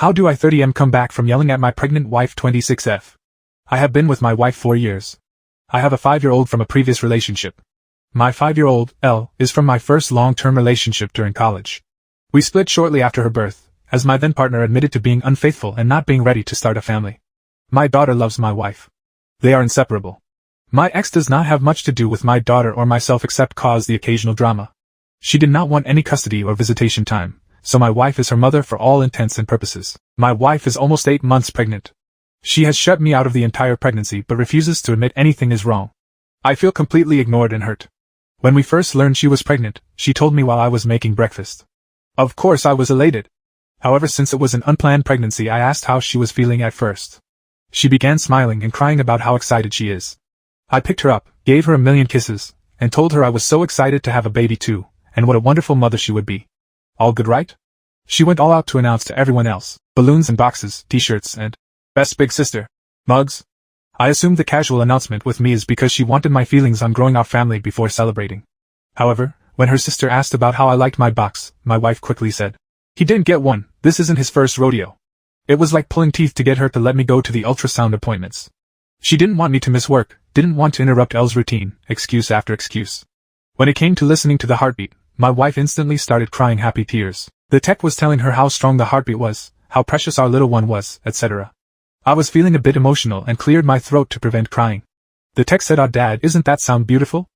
How do I 30M come back from yelling at my pregnant wife 26F? I have been with my wife 4 years. I have a 5-year-old from a previous relationship. My 5-year-old, L, is from my first long-term relationship during college. We split shortly after her birth, as my then partner admitted to being unfaithful and not being ready to start a family. My daughter loves my wife. They are inseparable. My ex does not have much to do with my daughter or myself except cause the occasional drama. She did not want any custody or visitation time, so my wife is her mother for all intents and purposes. My wife is almost 8 months pregnant. She has shut me out of the entire pregnancy but refuses to admit anything is wrong. I feel completely ignored and hurt. When we first learned she was pregnant, she told me while I was making breakfast. Of course I was elated. However, since it was an unplanned pregnancy, I asked how she was feeling at first. She began smiling and crying about how excited she is. I picked her up, gave her a million kisses, and told her I was so excited to have a baby too, and what a wonderful mother she would be. All good, right? She went all out to announce to everyone else, balloons and boxes, t-shirts and best big sister mugs. I assumed the casual announcement with me is because she wanted my feelings on growing our family before celebrating. However, when her sister asked about how I liked my box, my wife quickly said, "He didn't get one, this isn't his first rodeo." It was like pulling teeth to get her to let me go to the ultrasound appointments. She didn't want me to miss work, didn't want to interrupt Elle's routine, excuse after excuse. When it came to listening to the heartbeat, my wife instantly started crying happy tears. The tech was telling her how strong the heartbeat was, how precious our little one was, etc. I was feeling a bit emotional and cleared my throat to prevent crying. The tech said, "Oh Dad, isn't that sound beautiful?"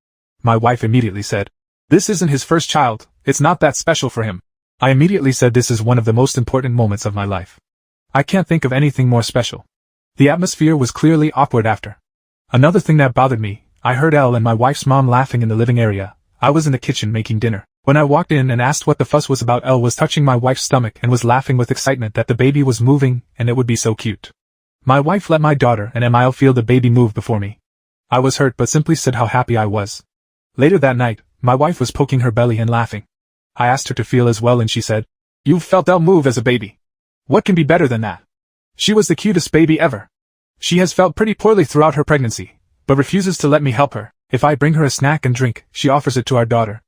My wife immediately said, "This isn't his first child, it's not that special for him." I immediately said this is one of the most important moments of my life. I can't think of anything more special. The atmosphere was clearly awkward after. Another thing that bothered me, I heard Elle and my wife's mom laughing in the living area. I was in the kitchen making dinner. When I walked in and asked what the fuss was about, Elle was touching my wife's stomach and was laughing with excitement that the baby was moving and it would be so cute. My wife let my daughter and Emile feel the baby move before me. I was hurt but simply said how happy I was. Later that night, my wife was poking her belly and laughing. I asked her to feel as well and she said, "You've felt Elle move as a baby. What can be better than that? She was the cutest baby ever." She has felt pretty poorly throughout her pregnancy, but refuses to let me help her. If I bring her a snack and drink, she offers it to our daughter.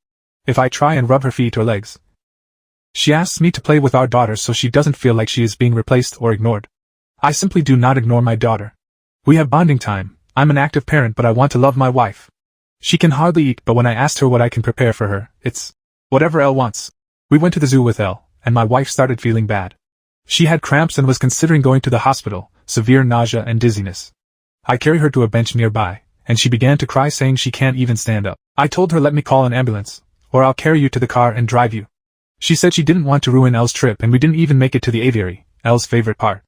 If I try and rub her feet or legs, she asks me to play with our daughter so she doesn't feel like she is being replaced or ignored. I simply do not ignore my daughter. We have bonding time. I'm an active parent but I want to love my wife. She can hardly eat, but when I asked her what I can prepare for her, it's whatever Elle wants. We went to the zoo with Elle, and my wife started feeling bad. She had cramps and was considering going to the hospital, severe nausea and dizziness. I carried her to a bench nearby, and she began to cry saying she can't even stand up. I told her let me call an ambulance, or I'll carry you to the car and drive you. She said she didn't want to ruin Elle's trip and we didn't even make it to the aviary, Elle's favorite part.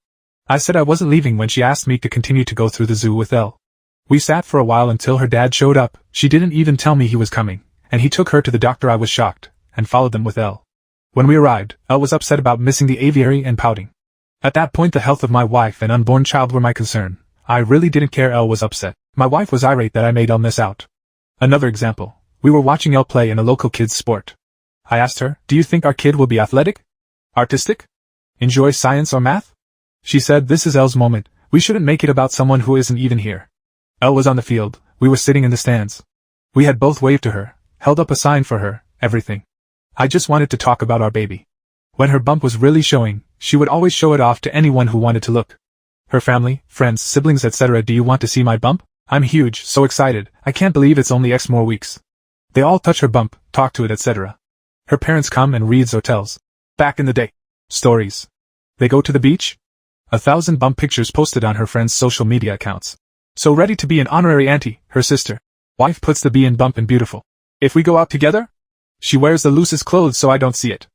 I said I wasn't leaving when she asked me to continue to go through the zoo with Elle. We sat for a while until her dad showed up. She didn't even tell me he was coming, and he took her to the doctor. I was shocked, and followed them with Elle. When we arrived, Elle was upset about missing the aviary and pouting. At that point the health of my wife and unborn child were my concern. I really didn't care Elle was upset. My wife was irate that I made Elle miss out. Another example, we were watching Elle play in a local kids' sport. I asked her, "Do you think our kid will be athletic? Artistic? Enjoy science or math?" She said, "This is Elle's moment, we shouldn't make it about someone who isn't even here." Elle was on the field, we were sitting in the stands. We had both waved to her, held up a sign for her, everything. I just wanted to talk about our baby. When her bump was really showing, she would always show it off to anyone who wanted to look. Her family, friends, siblings, etc. "Do you want to see my bump? I'm huge, so excited, I can't believe it's only X more weeks." They all touch her bump, talk to it, etc. Her parents come and reads or tells. Back in the day. Stories. They go to the beach? 1,000 bump pictures posted on her friends' social media accounts. So ready to be an honorary auntie, her sister. Wife puts the B in bump in beautiful. If we go out together? She wears the loosest clothes so I don't see it.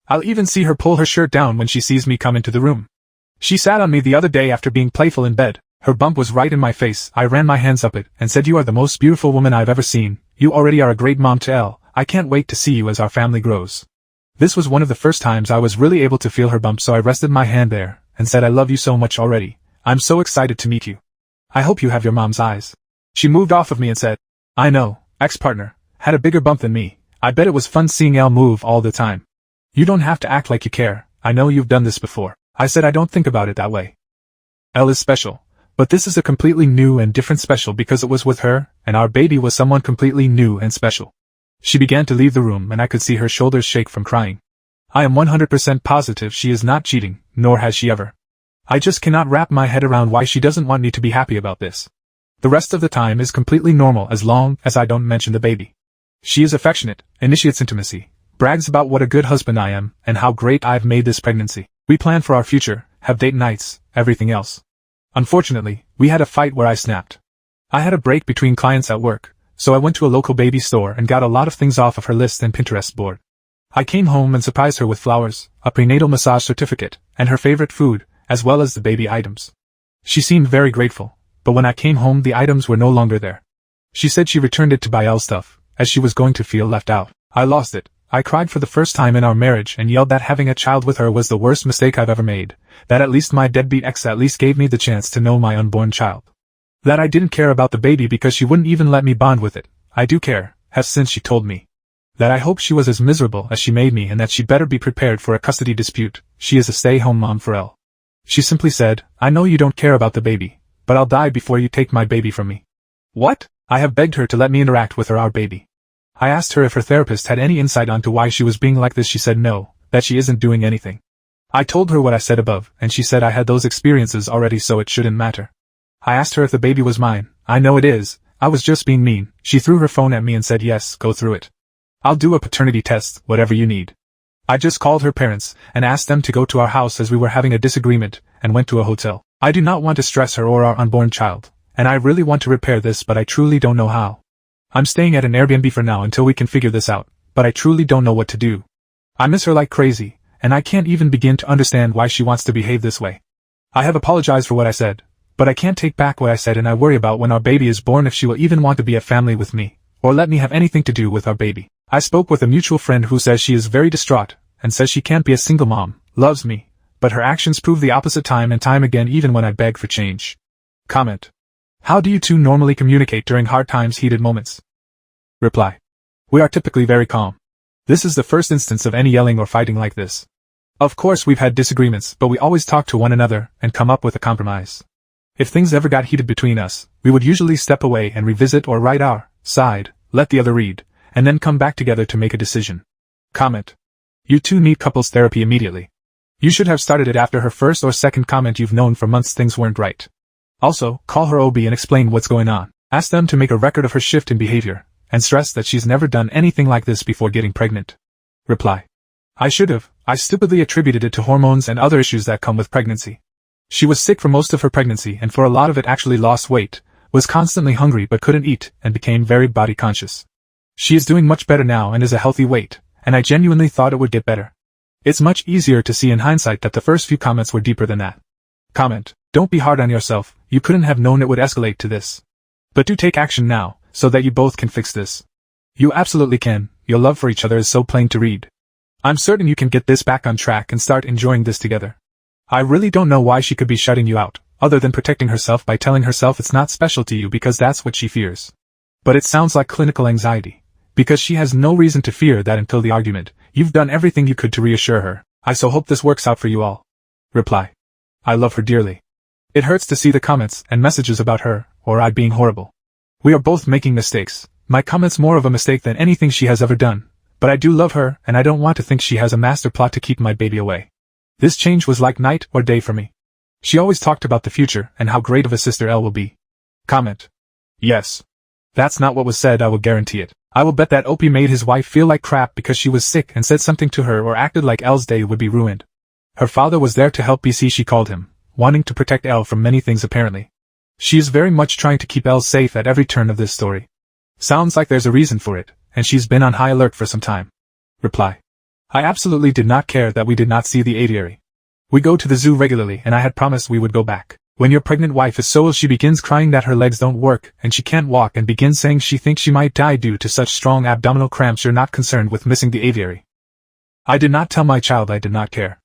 I'll even see her pull her shirt down when she sees me come into the room. She sat on me the other day after being playful in bed. Her bump was right in my face. I ran my hands up it and said, "You are the most beautiful woman I've ever seen. You already are a great mom to Elle. I can't wait to see you as our family grows." This was one of the first times I was really able to feel her bump, so I rested my hand there and said, "I love you so much already. I'm so excited to meet you. I hope you have your mom's eyes." She moved off of me and said, "I know, ex-partner, had a bigger bump than me. I bet it was fun seeing Elle move all the time. You don't have to act like you care. I know you've done this before." I said I don't think about it that way. Elle is special, but this is a completely new and different special because it was with her, and our baby was someone completely new and special. She began to leave the room and I could see her shoulders shake from crying. I am 100% positive she is not cheating, nor has she ever. I just cannot wrap my head around why she doesn't want me to be happy about this. The rest of the time is completely normal as long as I don't mention the baby. She is affectionate, initiates intimacy, brags about what a good husband I am, and how great I've made this pregnancy. We plan for our future, have date nights, everything else. Unfortunately, we had a fight where I snapped. I had a break between clients at work, so I went to a local baby store and got a lot of things off of her list and Pinterest board. I came home and surprised her with flowers, a prenatal massage certificate, and her favorite food, as well as the baby items. She seemed very grateful, but when I came home the items were no longer there. She said she returned it to buy Elle stuff, as she was going to feel left out. I lost it. I cried for the first time in our marriage and yelled that having a child with her was the worst mistake I've ever made, that at least my deadbeat ex at least gave me the chance to know my unborn child. That I didn't care about the baby because she wouldn't even let me bond with it. I do care, has since she told me. That I hope she was as miserable as she made me and that she'd better be prepared for a custody dispute. She is a stay-home mom for Elle. She simply said, I know you don't care about the baby, but I'll die before you take my baby from me. What? I have begged her to let me interact with our baby. I asked her if her therapist had any insight onto why she was being like this. She said no, that she isn't doing anything. I told her what I said above, and she said I had those experiences already so it shouldn't matter. I asked her if the baby was mine. I know it is. I was just being mean. She threw her phone at me and said yes, go through it. I'll do a paternity test, whatever you need. I just called her parents and asked them to go to our house as we were having a disagreement and went to a hotel. I do not want to stress her or our unborn child, and I really want to repair this but I truly don't know how. I'm staying at an Airbnb for now until we can figure this out, but I truly don't know what to do. I miss her like crazy, and I can't even begin to understand why she wants to behave this way. I have apologized for what I said, but I can't take back what I said and I worry about when our baby is born if she will even want to be a family with me, or let me have anything to do with our baby. I spoke with a mutual friend who says she is very distraught, and says she can't be a single mom, loves me, but her actions prove the opposite time and time again even when I beg for change. Comment. How do you two normally communicate during hard times, heated moments? Reply. We are typically very calm. This is the first instance of any yelling or fighting like this. Of course we've had disagreements, but we always talk to one another and come up with a compromise. If things ever got heated between us, we would usually step away and revisit or write our side, let the other read, and then come back together to make a decision. Comment. You two need couples therapy immediately. You should have started it after her first or second comment. You've known for months things weren't right. Also, call her OB and explain what's going on. Ask them to make a record of her shift in behavior, and stress that she's never done anything like this before getting pregnant. Reply. I should have. I stupidly attributed it to hormones and other issues that come with pregnancy. She was sick for most of her pregnancy and for a lot of it actually lost weight, was constantly hungry but couldn't eat, and became very body conscious. She is doing much better now and is a healthy weight, and I genuinely thought it would get better. It's much easier to see in hindsight that the first few comments were deeper than that. Comment. Don't be hard on yourself, you couldn't have known it would escalate to this. But do take action now, so that you both can fix this. You absolutely can, your love for each other is so plain to read. I'm certain you can get this back on track and start enjoying this together. I really don't know why she could be shutting you out, other than protecting herself by telling herself it's not special to you because that's what she fears. But it sounds like clinical anxiety, because she has no reason to fear that until the argument. You've done everything you could to reassure her. I so hope this works out for you all. Reply. I love her dearly. It hurts to see the comments and messages about her, or I being horrible. We are both making mistakes. My comment's more of a mistake than anything she has ever done, but I do love her and I don't want to think she has a master plot to keep my baby away. This change was like night or day for me. She always talked about the future and how great of a sister Elle will be. Comment. Yes. That's not what was said, I will guarantee it. I will bet that Opie made his wife feel like crap because she was sick and said something to her or acted like Elle's day would be ruined. Her father was there to help BC, she called him, wanting to protect Elle from many things apparently. She is very much trying to keep Elle safe at every turn of this story. Sounds like there's a reason for it, and she's been on high alert for some time. Reply. I absolutely did not care that we did not see the aviary. We go to the zoo regularly and I had promised we would go back. When your pregnant wife is so ill she begins crying that her legs don't work and she can't walk and begins saying she thinks she might die due to such strong abdominal cramps. You're not concerned with missing the aviary. I did not tell my child I did not care.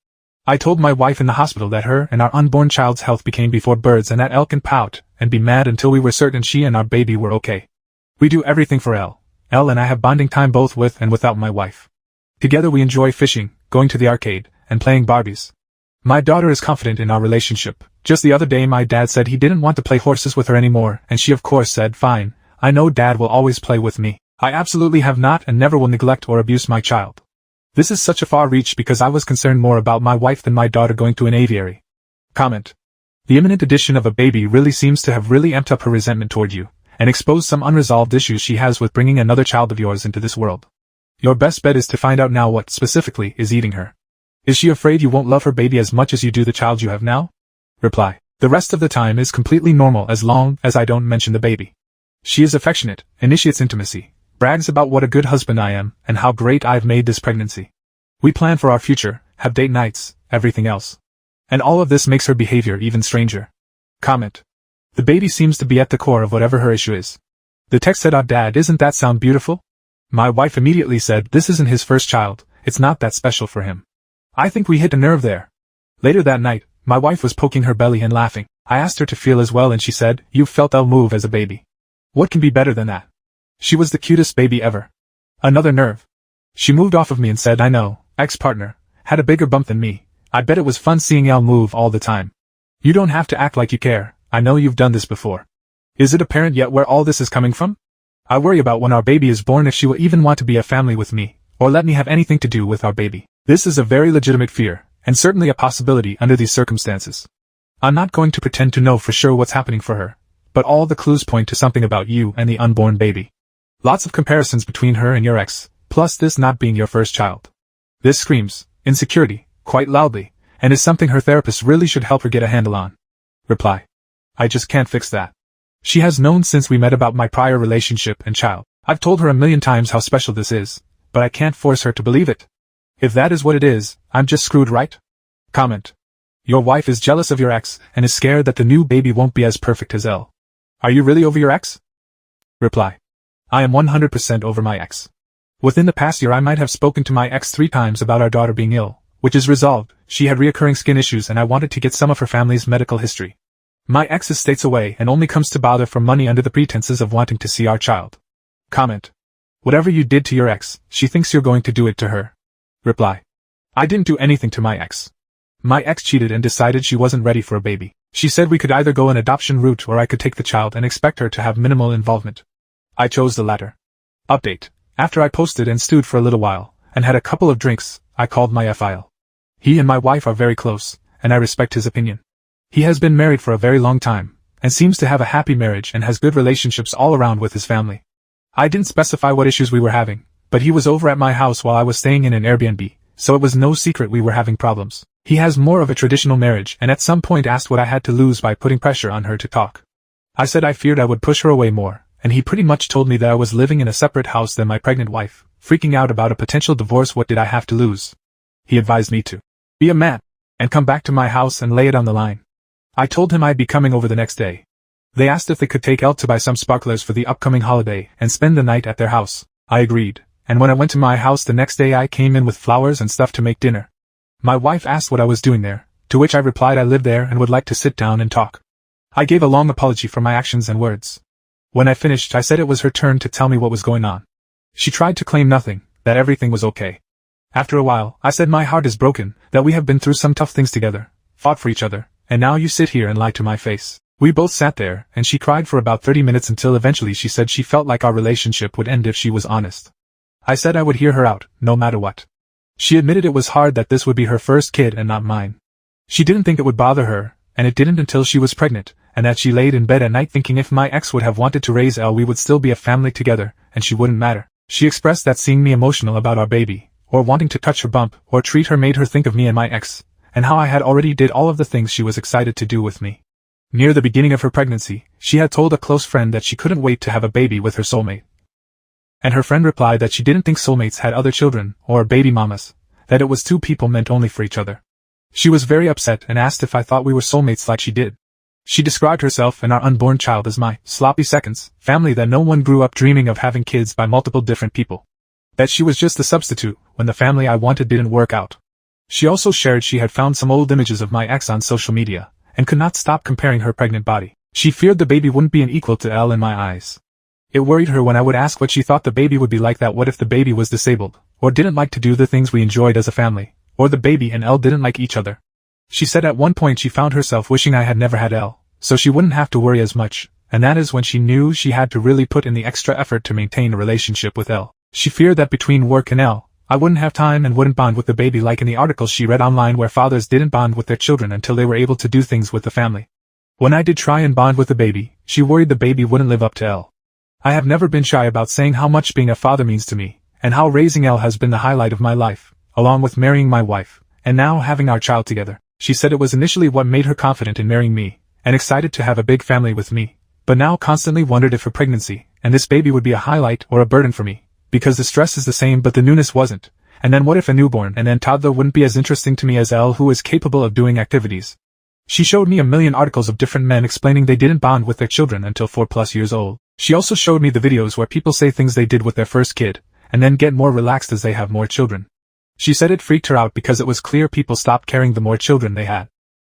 I told my wife in the hospital that her and our unborn child's health became before birds and that Elle can pout and be mad until we were certain she and our baby were okay. We do everything for Elle. Elle and I have bonding time both with and without my wife. Together we enjoy fishing, going to the arcade, and playing Barbies. My daughter is confident in our relationship. Just the other day my dad said he didn't want to play horses with her anymore and she of course said fine, I know Dad will always play with me. I absolutely have not and never will neglect or abuse my child. This is such a far reach because I was concerned more about my wife than my daughter going to an aviary. Comment. The imminent addition of a baby really seems to have really amped up her resentment toward you, and exposed some unresolved issues she has with bringing another child of yours into this world. Your best bet is to find out now what, specifically, is eating her. Is she afraid you won't love her baby as much as you do the child you have now? Reply. The rest of the time is completely normal as long as I don't mention the baby. She is affectionate, initiates intimacy, brags about what a good husband I am, and how great I've made this pregnancy. We plan for our future, have date nights, everything else. And all of this makes her behavior even stranger. Comment. The baby seems to be at the core of whatever her issue is. The text said, Dad, isn't that sound beautiful? My wife immediately said, this isn't his first child, it's not that special for him. I think we hit a nerve there. Later that night, my wife was poking her belly and laughing. I asked her to feel as well and she said, you've felt Elle move as a baby. What can be better than that? She was the cutest baby ever. Another nerve. She moved off of me and said, I know, ex-partner, had a bigger bump than me. I bet it was fun seeing Elle move all the time. You don't have to act like you care, I know you've done this before. Is it apparent yet where all this is coming from? I worry about when our baby is born if she will even want to be a family with me, or let me have anything to do with our baby. This is a very legitimate fear, and certainly a possibility under these circumstances. I'm not going to pretend to know for sure what's happening for her, but all the clues point to something about you and the unborn baby. Lots of comparisons between her and your ex, plus this not being your first child. This screams insecurity quite loudly, and is something her therapist really should help her get a handle on. Reply. I just can't fix that. She has known since we met about my prior relationship and child. I've told her a million times how special this is, but I can't force her to believe it. If that is what it is, I'm just screwed, right? Comment. Your wife is jealous of your ex and is scared that the new baby won't be as perfect as Elle. Are you really over your ex? Reply. I am 100% over my ex. Within the past year I might have spoken to my ex 3 times about our daughter being ill, which is resolved. She had reoccurring skin issues and I wanted to get some of her family's medical history. My ex is states away and only comes to bother for money under the pretenses of wanting to see our child. Comment. Whatever you did to your ex, she thinks you're going to do it to her. Reply. I didn't do anything to my ex. My ex cheated and decided she wasn't ready for a baby. She said we could either go an adoption route or I could take the child and expect her to have minimal involvement. I chose the latter. Update. After I posted and stewed for a little while, and had a couple of drinks, I called my FIL. He and my wife are very close, and I respect his opinion. He has been married for a very long time, and seems to have a happy marriage and has good relationships all around with his family. I didn't specify what issues we were having, but he was over at my house while I was staying in an Airbnb, so it was no secret we were having problems. He has more of a traditional marriage and at some point asked what I had to lose by putting pressure on her to talk. I said I feared I would push her away more, and he pretty much told me that I was living in a separate house than my pregnant wife, freaking out about a potential divorce. What did I have to lose? He advised me to be a man, and come back to my house and lay it on the line. I told him I'd be coming over the next day. They asked if they could take Elle to buy some sparklers for the upcoming holiday and spend the night at their house. I agreed, and when I went to my house the next day I came in with flowers and stuff to make dinner. My wife asked what I was doing there, to which I replied I lived there and would like to sit down and talk. I gave a long apology for my actions and words. When I finished I said it was her turn to tell me what was going on. She tried to claim nothing, that everything was okay. After a while, I said my heart is broken, that we have been through some tough things together, fought for each other, and now you sit here and lie to my face. We both sat there, and she cried for about 30 minutes until eventually she said she felt like our relationship would end if she was honest. I said I would hear her out, no matter what. She admitted it was hard that this would be her first kid and not mine. She didn't think it would bother her, and it didn't until she was pregnant, and that she laid in bed at night thinking if my ex would have wanted to raise Elle we would still be a family together, and she wouldn't matter. She expressed that seeing me emotional about our baby, or wanting to touch her bump, or treat her made her think of me and my ex, and how I had already did all of the things she was excited to do with me. Near the beginning of her pregnancy, she had told a close friend that she couldn't wait to have a baby with her soulmate. And her friend replied that she didn't think soulmates had other children, or baby mamas, that it was 2 people meant only for each other. She was very upset and asked if I thought we were soulmates like she did. She described herself and our unborn child as my sloppy seconds, family that no one grew up dreaming of having kids by multiple different people. That she was just the substitute when the family I wanted didn't work out. She also shared she had found some old images of my ex on social media, and could not stop comparing her pregnant body. She feared the baby wouldn't be an equal to Elle in my eyes. It worried her when I would ask what she thought the baby would be like, that what if the baby was disabled, or didn't like to do the things we enjoyed as a family, or the baby and Elle didn't like each other. She said at one point she found herself wishing I had never had Elle, so she wouldn't have to worry as much, and that is when she knew she had to really put in the extra effort to maintain a relationship with Elle. She feared that between work and Elle, I wouldn't have time and wouldn't bond with the baby like in the articles she read online where fathers didn't bond with their children until they were able to do things with the family. When I did try and bond with the baby, she worried the baby wouldn't live up to Elle. I have never been shy about saying how much being a father means to me, and how raising Elle has been the highlight of my life, along with marrying my wife, and now having our child together. She said it was initially what made her confident in marrying me, and excited to have a big family with me, but now constantly wondered if her pregnancy, and this baby would be a highlight or a burden for me, because the stress is the same but the newness wasn't, and then what if a newborn and then toddler wouldn't be as interesting to me as Elle, who is capable of doing activities. She showed me a million articles of different men explaining they didn't bond with their children until 4+ years old. She also showed me the videos where people say things they did with their first kid, and then get more relaxed as they have more children. She said it freaked her out because it was clear people stopped caring the more children they had.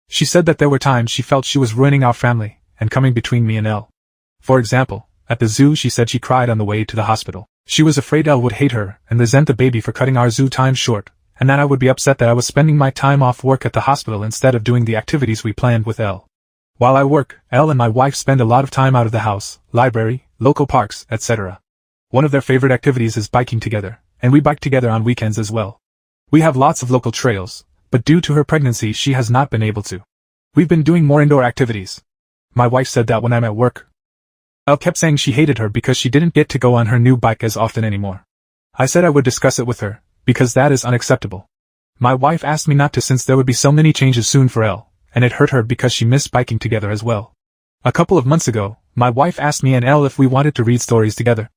She said that there were times she felt she was ruining our family, and coming between me and Elle. For example, at the zoo she said she cried on the way to the hospital. She was afraid Elle would hate her and resent the baby for cutting our zoo time short, and that I would be upset that I was spending my time off work at the hospital instead of doing the activities we planned with Elle. While I work, Elle and my wife spend a lot of time out of the house, library, local parks, etc. One of their favorite activities is biking together, and we bike together on weekends as well. We have lots of local trails, but due to her pregnancy she has not been able to. We've been doing more indoor activities. My wife said that when I'm at work. Elle kept saying she hated her because she didn't get to go on her new bike as often anymore. I said I would discuss it with her, because that is unacceptable. My wife asked me not to since there would be so many changes soon for Elle, and it hurt her because she missed biking together as well. A couple of months ago, my wife asked me and Elle if we wanted to read stories together.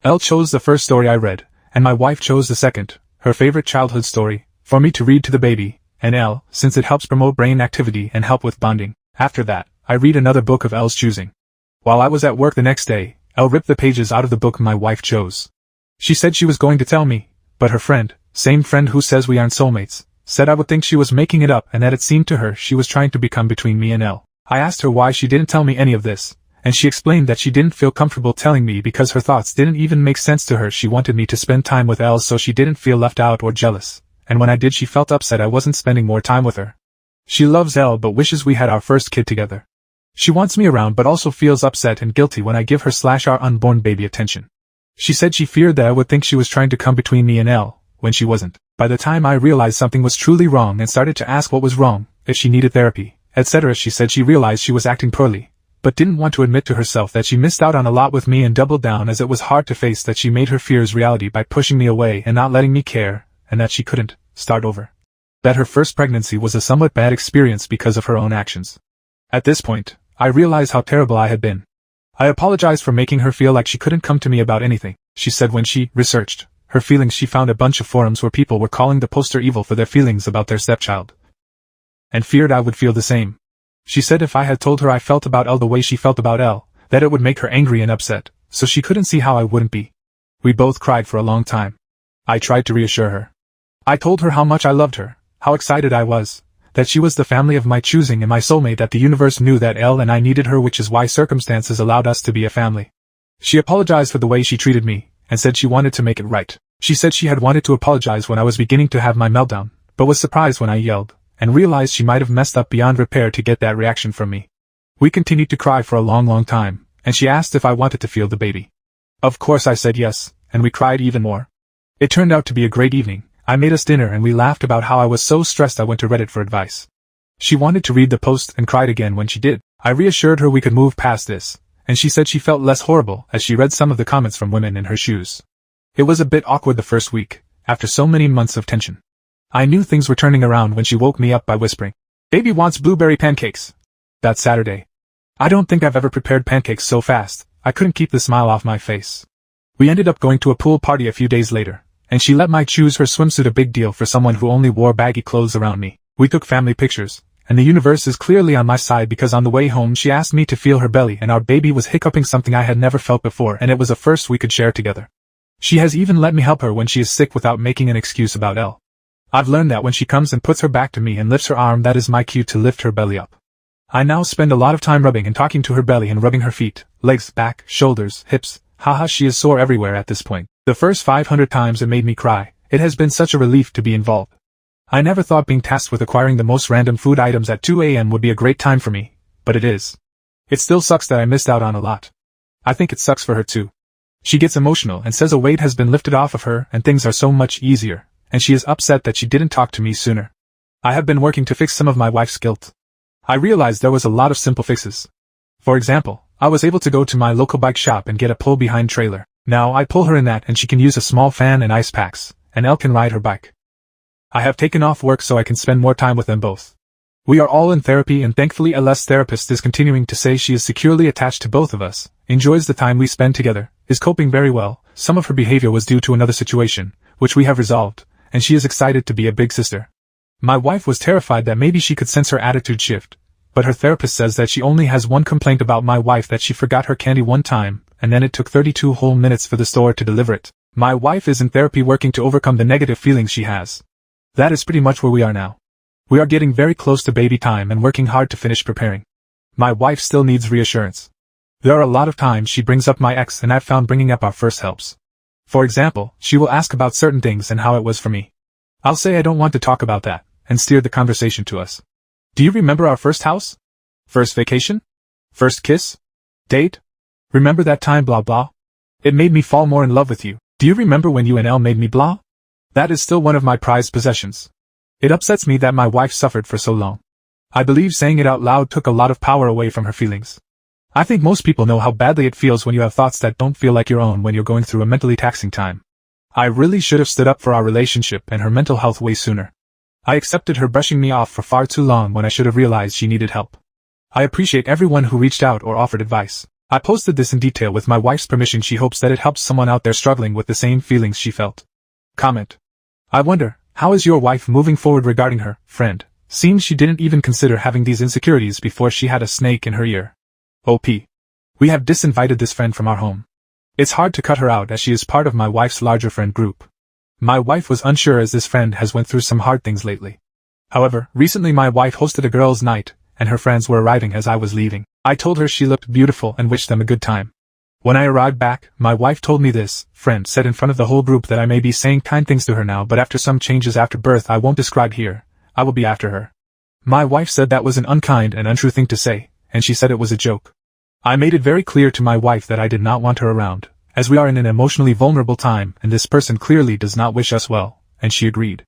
Elle chose the first story I read, and my wife chose the second, her favorite childhood story, for me to read to the baby, and Elle, since it helps promote brain activity and help with bonding. After that, I read another book of Elle's choosing. While I was at work the next day, Elle ripped the pages out of the book my wife chose. She said she was going to tell me, but her friend, same friend who says we aren't soulmates, said I would think she was making it up and that it seemed to her she was trying to become between me and Elle. I asked her why she didn't tell me any of this, and she explained that she didn't feel comfortable telling me because her thoughts didn't even make sense to her. She wanted me to spend time with Elle so she didn't feel left out or jealous, and when I did she felt upset I wasn't spending more time with her. She loves Elle but wishes we had our first kid together. She wants me around but also feels upset and guilty when I give her/our unborn baby attention. She said she feared that I would think she was trying to come between me and Elle, when she wasn't. By the time I realized something was truly wrong and started to ask what was wrong, if she needed therapy, etc., she said she realized she was acting poorly, but didn't want to admit to herself that she missed out on a lot with me and doubled down as it was hard to face that she made her fears reality by pushing me away and not letting me care, and that she couldn't start over. That her first pregnancy was a somewhat bad experience because of her own actions. At this point, I realized how terrible I had been. I apologized for making her feel like she couldn't come to me about anything. She said when she researched her feelings she found a bunch of forums where people were calling the poster evil for their feelings about their stepchild, and feared I would feel the same. She said if I had told her I felt about Elle the way she felt about Elle, that it would make her angry and upset, so she couldn't see how I wouldn't be. We both cried for a long time. I tried to reassure her. I told her how much I loved her, how excited I was, that she was the family of my choosing and my soulmate, that the universe knew that Elle and I needed her, which is why circumstances allowed us to be a family. She apologized for the way she treated me, and said she wanted to make it right. She said she had wanted to apologize when I was beginning to have my meltdown, but was surprised when I yelled, and realized she might have messed up beyond repair to get that reaction from me. We continued to cry for a long time, and she asked if I wanted to feel the baby. Of course I said yes, and we cried even more. It turned out to be a great evening. I made us dinner and we laughed about how I was so stressed I went to Reddit for advice. She wanted to read the post and cried again when she did. I reassured her we could move past this, and she said she felt less horrible as she read some of the comments from women in her shoes. It was a bit awkward the first week, after so many months of tension. I knew things were turning around when she woke me up by whispering, "Baby wants blueberry pancakes." That Saturday. I don't think I've ever prepared pancakes so fast. I couldn't keep the smile off my face. We ended up going to a pool party a few days later, and she let me choose her swimsuit, a big deal for someone who only wore baggy clothes around me. We took family pictures, and the universe is clearly on my side because on the way home she asked me to feel her belly and our baby was hiccuping, something I had never felt before, and it was a first we could share together. She has even let me help her when she is sick without making an excuse about Elle. I've learned that when she comes and puts her back to me and lifts her arm, that is my cue to lift her belly up. I now spend a lot of time rubbing and talking to her belly and rubbing her feet, legs, back, shoulders, hips. Haha, she is sore everywhere at this point. The first 500 times it made me cry. It has been such a relief to be involved. I never thought being tasked with acquiring the most random food items at 2 a.m. would be a great time for me, but it is. It still sucks that I missed out on a lot. I think it sucks for her too. She gets emotional and says a weight has been lifted off of her and things are so much easier, and she is upset that she didn't talk to me sooner. I have been working to fix some of my wife's guilt. I realized there was a lot of simple fixes. For example, I was able to go to my local bike shop and get a pull-behind trailer. Now I pull her in that and she can use a small fan and ice packs, and Elle can ride her bike. I have taken off work so I can spend more time with them both. We are all in therapy and thankfully Elle's therapist is continuing to say she is securely attached to both of us, enjoys the time we spend together, is coping very well. Some of her behavior was due to another situation, which we have resolved, and she is excited to be a big sister. My wife was terrified that maybe she could sense her attitude shift, but her therapist says that she only has one complaint about my wife, that she forgot her candy one time, and then it took 32 whole minutes for the store to deliver it. My wife is in therapy working to overcome the negative feelings she has. That is pretty much where we are now. We are getting very close to baby time and working hard to finish preparing. My wife still needs reassurance. There are a lot of times she brings up my ex and I've found bringing up our first helps. For example, she will ask about certain things and how it was for me. I'll say I don't want to talk about that, and steer the conversation to us. Do you remember our first house? First vacation? First kiss? Date? Remember that time blah blah? It made me fall more in love with you. Do you remember when you and Elle made me blah? That is still one of my prized possessions. It upsets me that my wife suffered for so long. I believe saying it out loud took a lot of power away from her feelings. I think most people know how badly it feels when you have thoughts that don't feel like your own when you're going through a mentally taxing time. I really should have stood up for our relationship and her mental health way sooner. I accepted her brushing me off for far too long when I should have realized she needed help. I appreciate everyone who reached out or offered advice. I posted this in detail with my wife's permission. She hopes that it helps someone out there struggling with the same feelings she felt. Comment. I wonder, how is your wife moving forward regarding her friend? Seems she didn't even consider having these insecurities before she had a snake in her ear. OP. We have disinvited this friend from our home. It's hard to cut her out as she is part of my wife's larger friend group. My wife was unsure as this friend has went through some hard things lately. However, recently my wife hosted a girls' night, and her friends were arriving as I was leaving. I told her she looked beautiful and wished them a good time. When I arrived back, my wife told me this friend said in front of the whole group that I may be saying kind things to her now, but after some changes after birth I won't describe here, I will be after her. My wife said that was an unkind and untrue thing to say, and she said it was a joke. I made it very clear to my wife that I did not want her around, as we are in an emotionally vulnerable time and this person clearly does not wish us well, and she agreed.